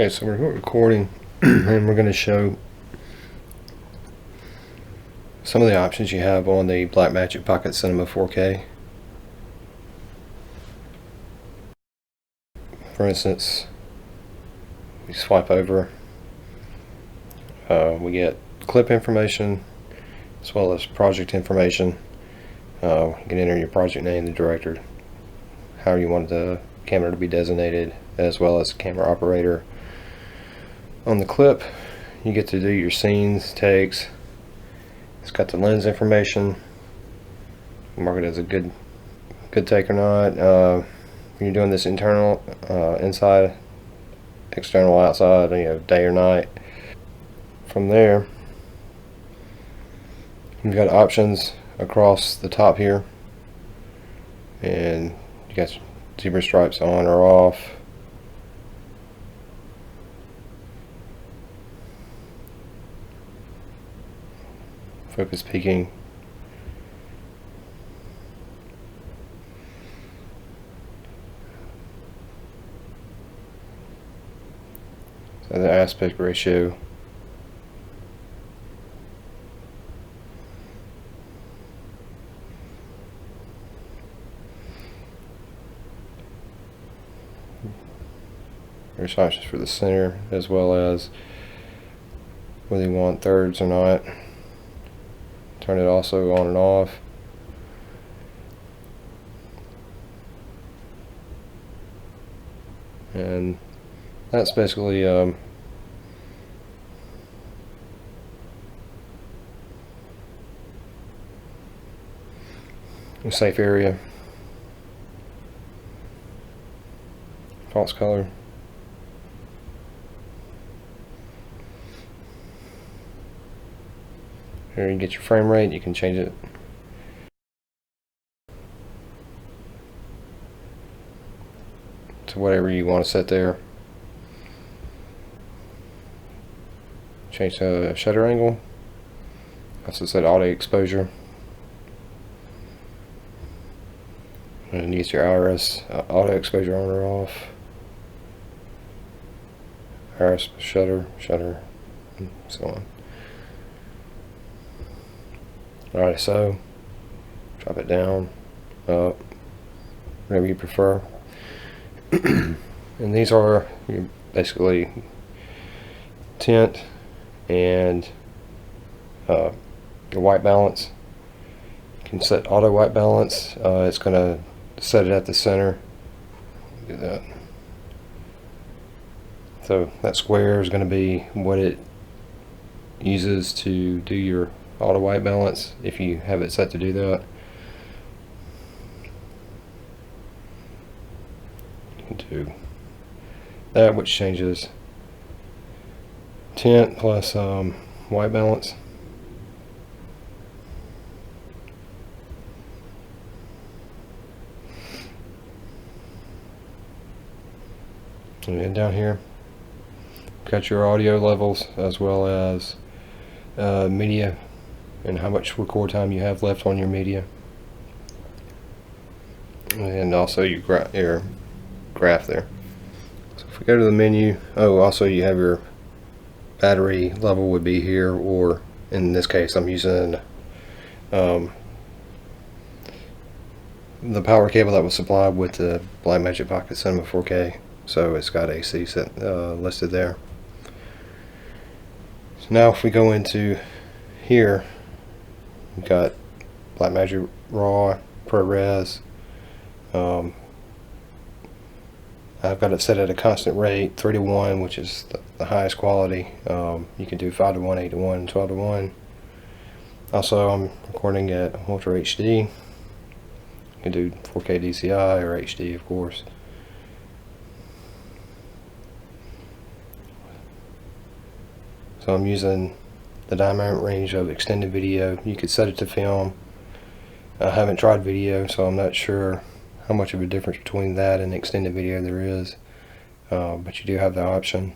Okay, so we're recording and we're going to show some of the options you have on the BlackMagic Pocket Cinema 4K. For instance, we swipe over, we get clip information as well as project information. You can enter your project name, the director, how you want the camera to be designated, as well as camera operator. On the clip, you get to do your scenes, takes. It's got the lens information, mark it as a good take or not. When you're doing this internal, inside, external, outside, day or night. From there, you've got options across the top here, and you got zebra stripes on or off. Focus peaking. So the aspect ratio. There's options for the center, as well as whether you want thirds or not. Turn it also on and off. And that's basically a safe area, false color. Here you get your frame rate, you can change it to whatever you want to set there. Change the shutter angle. Also set auto exposure. And use your iris auto exposure on or off. Iris shutter, and so on. Alright, so drop it down, up, whatever you prefer. And these are basically tint and your white balance. You can set auto white balance. It's going to set it at the center. Do that. So that square is going to be what it uses to do your auto white balance, if you have it set to do that. You can do that, which changes tint plus white balance. And then down here, got your audio levels as well as media and how much record time you have left on your media, and also your graph there. So if we go to the menu, also you have your battery level would be here, or in this case I'm using the power cable that was supplied with the BlackMagic Pocket Cinema 4K, so it's got AC set, listed there. So now if we go into here, we've got BlackMagic RAW, ProRes. I've got it set at a constant rate, 3:1, which is the highest quality. You can do 5:1, 8:1, 12:1. Also, I'm recording at Ultra HD. You can do 4K DCI or HD, of course. So I'm using the dynamic range of extended video. You could set it to film. I haven't tried video, so I'm not sure how much of a difference between that and extended video there is, but you do have the option.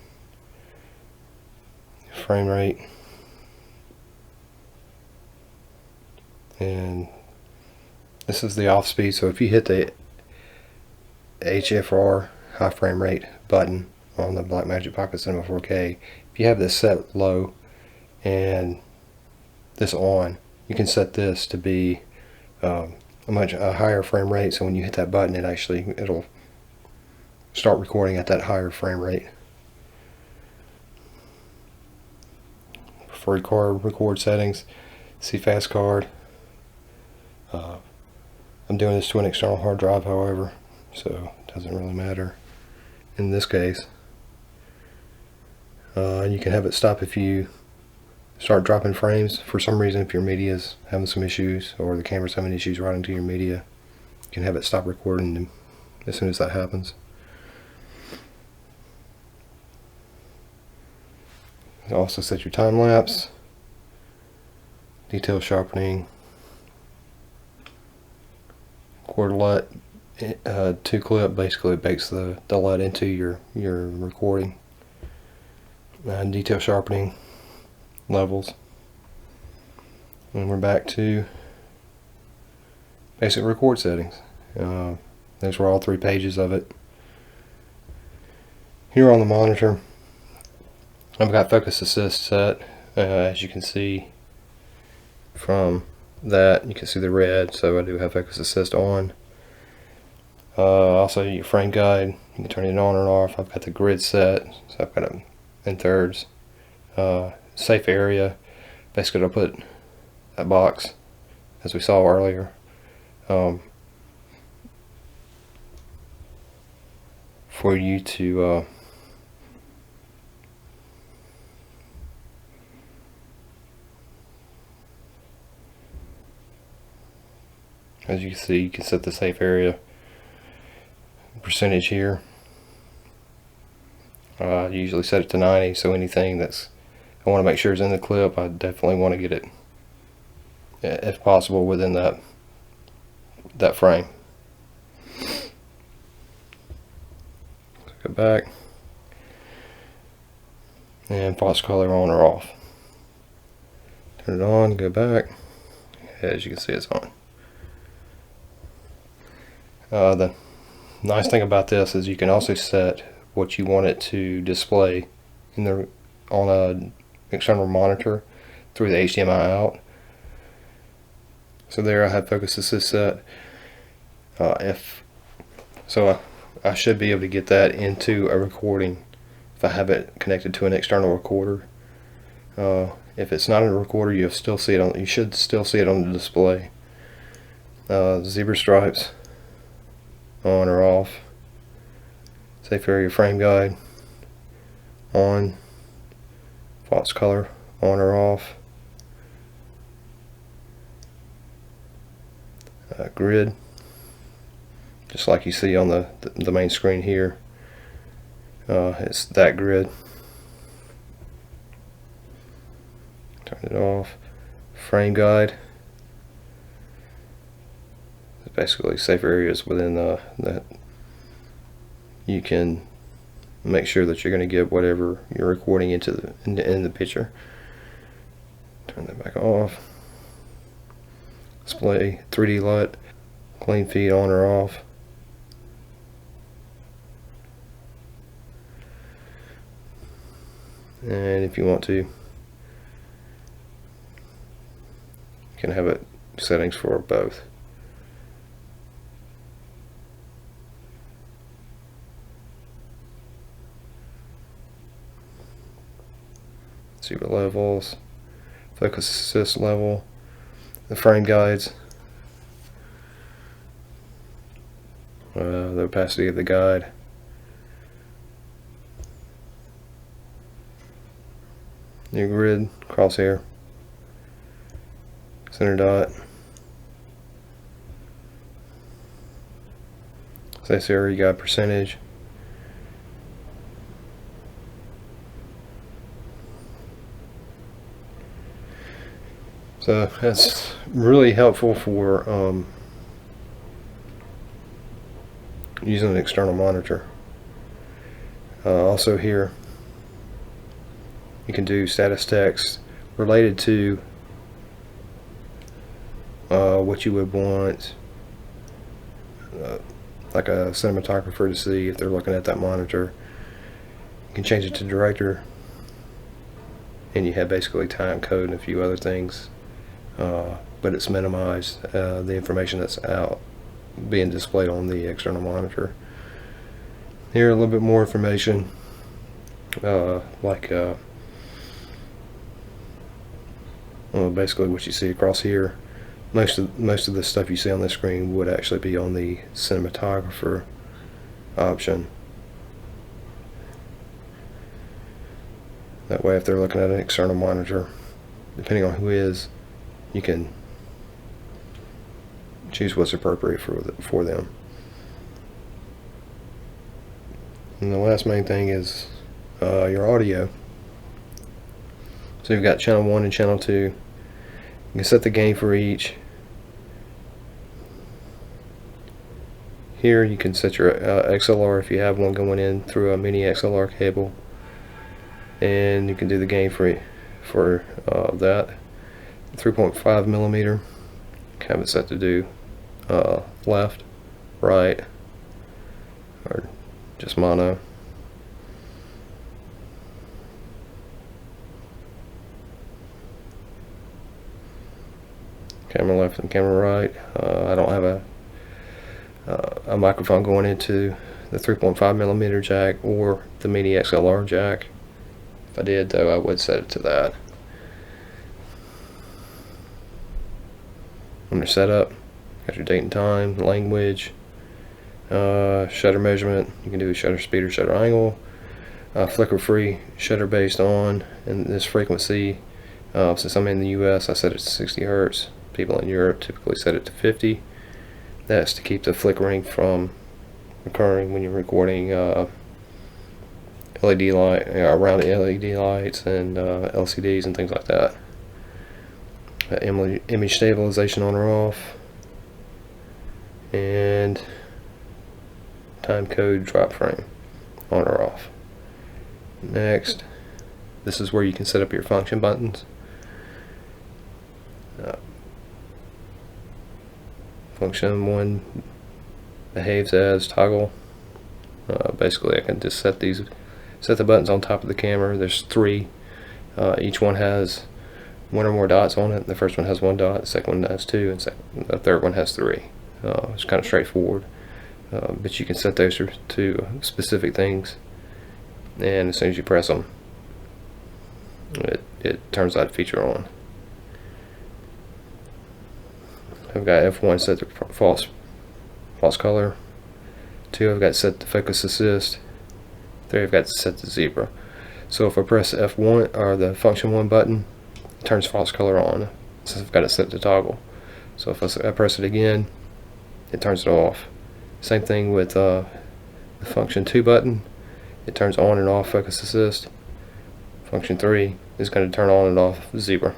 Frame rate, and this is the off speed. So if you hit the HFR, high frame rate button, on the BlackMagic Pocket Cinema 4K, if you have this set low and this on, you can set this to be a much higher frame rate, so when you hit that button it'll start recording at that higher frame rate. For record settings, CFast card. I'm doing this to an external hard drive, however, so it doesn't really matter in this case. You can have it stop if you start dropping frames for some reason. If your media is having some issues or the camera's having issues writing to your media, you can have it stop recording as soon as that happens. Also set your time lapse, detail sharpening, quarter LUT to clip. Basically it bakes the LUT into your recording. And detail sharpening, levels, and we're back to basic record settings. Those were all 3 pages of it. Here on the monitor, I've got focus assist set. As you can see from that, you can see the red, so I do have focus assist on. Also your frame guide, you can turn it on or off. I've got the grid set, so I've got it in thirds. Safe area, basically I'll put that box as we saw earlier. For you to as you can see, you can set the safe area percentage here. I usually set it to 90, so anything that's I want to make sure is in the clip, I definitely want to get it, if possible, within that frame. Go back and fonts color on or off. Turn it on, go back. As you can see, it's on. The nice thing about this is you can also set what you want it to display on a external monitor through the HDMI out. So there I have focus assist set. I should be able to get that into a recording if I have it connected to an external recorder. If it's not in a recorder, you should still see it on the display. Zebra stripes, on or off. Safe area frame guide, on. Fonts color, on or off. Grid, just like you see on the main screen here. It's that grid. Turn it off. Frame guide. It's basically safe areas within that you can make sure that you're going to get whatever you're recording into the picture. Turn that back off. Display 3D LUT, clean feed on or off. And if you want to, you can have it settings for both. Zebra levels, focus assist level, the frame guides, the opacity of the guide, new grid, crosshair, center dot, safe area guide percentage, so that's really helpful for using an external monitor. Also here you can do status text related to what you would want like a cinematographer to see if they're looking at that monitor. You can change it to director, and you have basically time code and a few other things, but it's minimized the information that's out being displayed on the external monitor. Here a little bit more information, basically what you see across here. Most of the stuff you see on this screen would actually be on the cinematographer option. That way, if they're looking at an external monitor, depending on who is, you can choose what's appropriate for them. And the last main thing is your audio. So you've got channel 1 and channel 2. You can set the gain for each. Here you can set your XLR if you have one going in through a mini XLR cable, and you can do the gain for that. 3.5 millimeter. Have it set to do left, right, or just mono. Camera left and camera right. I don't have a microphone going into the 3.5 millimeter jack or the mini XLR jack. If I did, though, I would set it to that. Under setup, got your date and time, language, shutter measurement. You can do a shutter speed or shutter angle. Flicker free, shutter based on, and this frequency. Since I'm in the US, I set it to 60 Hertz. People in Europe typically set it to 50. That's to keep the flickering from occurring when you're recording LED light, around LED lights and LCDs and things like that. Image stabilization on or off, and time code drop frame on or off. Next, this is where you can set up your function buttons. Function 1 behaves as toggle. Basically, I can just set the buttons on top of the camera. There's 3. Each one has 1 or more dots on it. The first one has 1 dot, the second one has 2, and the third one has 3. It's kind of straightforward, but you can set those to specific things, and as soon as you press them, it turns that feature on. I've got F1 set to false color. 2, I've got set to focus assist. 3, I've got set to zebra. So if I press F1 or the function 1 button, it turns false color on. So I've got it set to toggle. So if I press it again, it turns it off. Same thing with the function 2 button. It turns on and off focus assist. Function 3 is going to turn on and off zebra.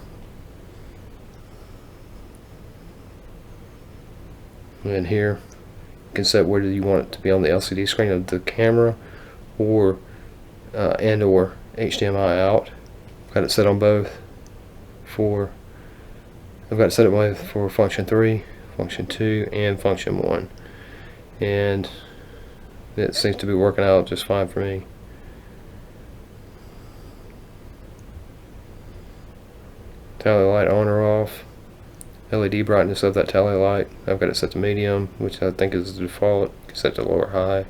And here you can set whether you want it to be on the LCD screen of the camera or and or HDMI out. I've got it set on both. I've got it set up both for function 3, function 2, and function 1, and it seems to be working out just fine for me. Tally light on or off. LED brightness of that tally light, I've got it set to medium, which I think is the default. You can set to low or high.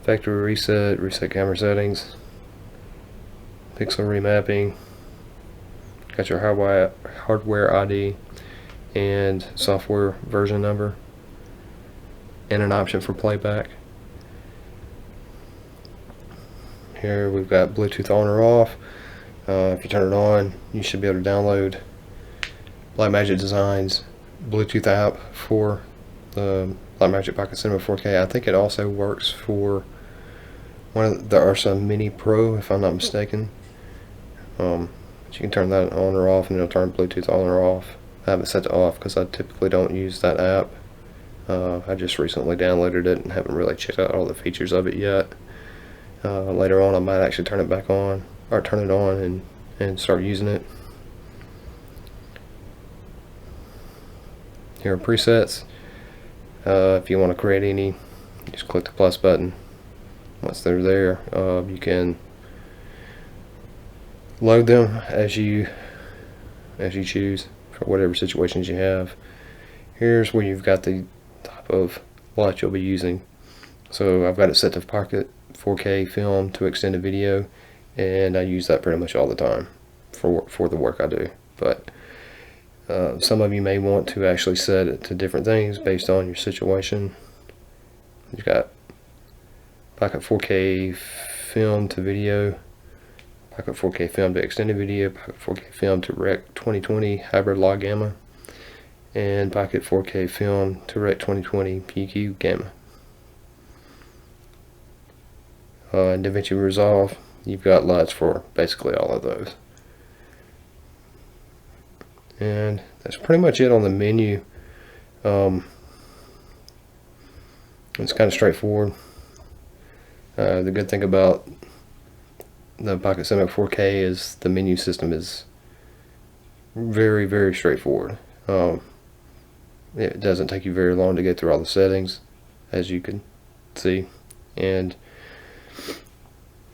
Factory reset camera settings, pixel remapping. Got your hardware ID and software version number, and an option for playback. Here we've got Bluetooth on or off. If you turn it on, you should be able to download BlackMagic Designs Bluetooth app for the BlackMagic Pocket Cinema 4K. I think it also works for the Ursa Mini Pro, if I'm not mistaken. But you can turn that on or off, and it'll turn Bluetooth on or off. I have it set to off because I typically don't use that app. I just recently downloaded it and haven't really checked out all the features of it yet. Later on I might actually turn it back on, or turn it on and start using it. Here are presets. If you want to create any, just click the plus button once they're there, you can load them as you choose for whatever situations you have. Here's where you've got the type of LUT you'll be using. So I've got it set to pocket 4K film to extended video, and I use that pretty much all the time for the work I do. But some of you may want to actually set it to different things based on your situation. You've got pocket 4K film to video, pocket 4K film to extended video, pocket 4K film to Rec 2020 hybrid log gamma, and pocket 4K film to Rec 2020 PQ gamma. In DaVinci Resolve, you've got LUTs for basically all of those. And that's pretty much it on the menu. It's kind of straightforward. The good thing about the Pocket Cinematic 4K is the menu system is very, very straightforward. It doesn't take you very long to get through all the settings, as you can see, and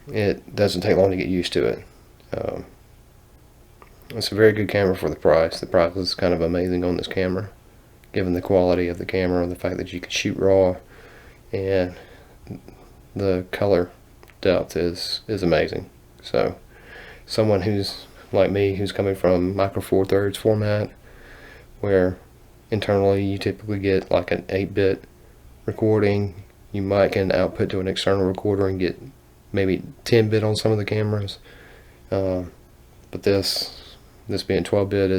it doesn't take long to get used to it. It's a very good camera for the price. The price is kind of amazing on this camera, given the quality of the camera and the fact that you can shoot raw, and the color depth is amazing. So someone who's like me, who's coming from micro four thirds format, where internally you typically get like an 8-bit recording, you might can output to an external recorder and get maybe 10-bit on some of the cameras, but this being 12-bit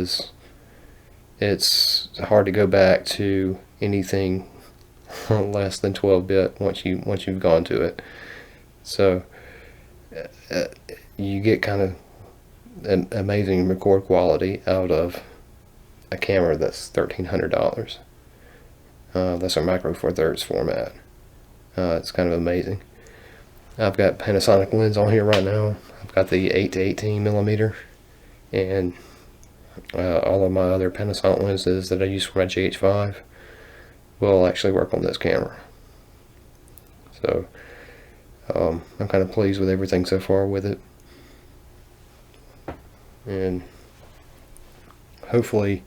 it's hard to go back to anything less than 12-bit once you've gone to it. So you get kind of an amazing record quality out of a camera that's $1,300. That's our micro four thirds format. It's kind of amazing. I've got Panasonic lens on here right now. I've got the 8 to 18 millimeter, and all of my other Panasonic lenses that I use for my GH5 will actually work on this camera. So I'm kind of pleased with everything so far with it, and hopefully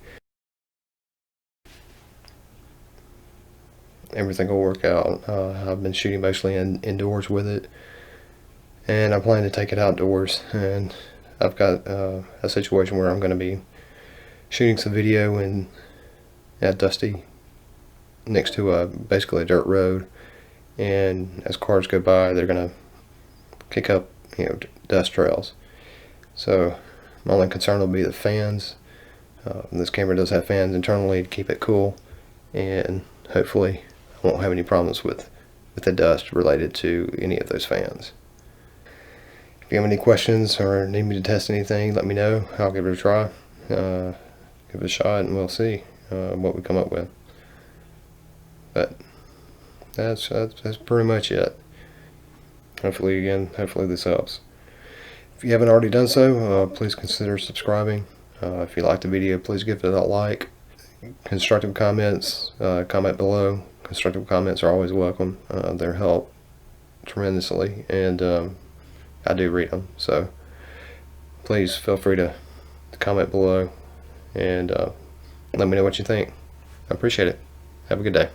everything will work out. I've been shooting mostly indoors with it, and I plan to take it outdoors, and I've got a situation where I'm going to be shooting some video at Dusty, next to basically a dirt road, and as cars go by they're going to kick up dust trails. So my only concern will be the fans. This camera does have fans internally to keep it cool, and hopefully I won't have any problems with the dust related to any of those fans. If you have any questions or need me to test anything, let me know. I'll give it a try, give it a shot, and we'll see what we come up with. But that's pretty much it. Hopefully this helps. If you haven't already done so, please consider subscribing. If you liked the video, please give it a like. Constructive comments, comment below. Constructive comments are always welcome. They help tremendously, and I do read them. So please feel free to comment below and let me know what you think. I appreciate it. Have a good day.